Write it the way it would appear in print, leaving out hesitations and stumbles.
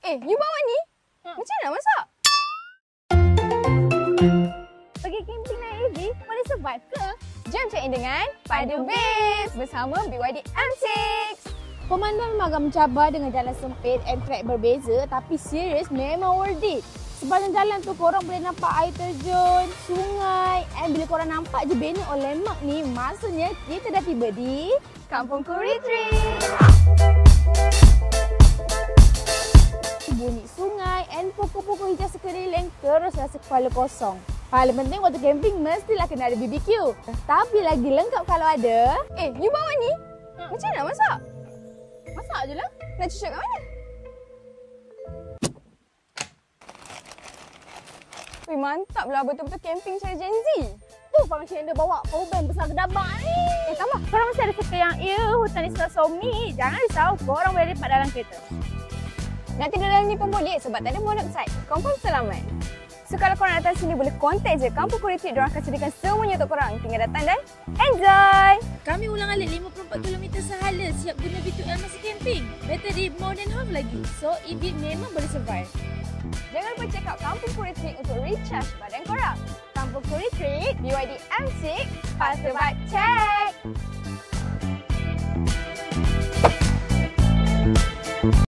You bawa ni? Macam mana masak? Pergi camping naik AV boleh survive ke? Jom check in dengan Padu Base bersama BYD M6. Pemandangan memang agak mencabar dengan jalan sempit and track berbeza, tapi serius memang worth it. Sepanjang jalan tu korang boleh nampak air terjun, sungai, and bila korang nampak je banner or landmark ni, maksudnya kita dah tiba di Kampung Kuritrik. Bunyi sungai and pokok-pokok hijau sekeliling terus rasa kepala kosong. Paling penting waktu camping mestilah kena ada BBQ. Tapi lagi lengkap kalau ada... You bawa ni? Macam mana masak? Masak je lah. Nak cucuk kat mana? Weh, mantap lah betul-betul camping cara Gen Z. Tu function yang dia bawa power bank besar gedabak ni. Tambah. Korang mesti ada suka yang hutan Islam Somi. Jangan risau, korang boleh lipat dalam kereta. Nak tidur dalam ni pun boleh sebab tak ada monoxide. Confirm selamat. So kalau korang datang sini boleh contact je Kampung Kuritrik. Diorang akan sediakan semuanya untuk korang. Tinggal datang dan enjoy! Kami ulang-alik 54 km sehala siap guna V2L masa camping. Bateri more than half lagi. So EV memang boleh survive. Jangan lupa check out Kampung Kuritrik untuk recharge badan korang. Kampung Kuritrik, BYD M6, Fast Survive Check!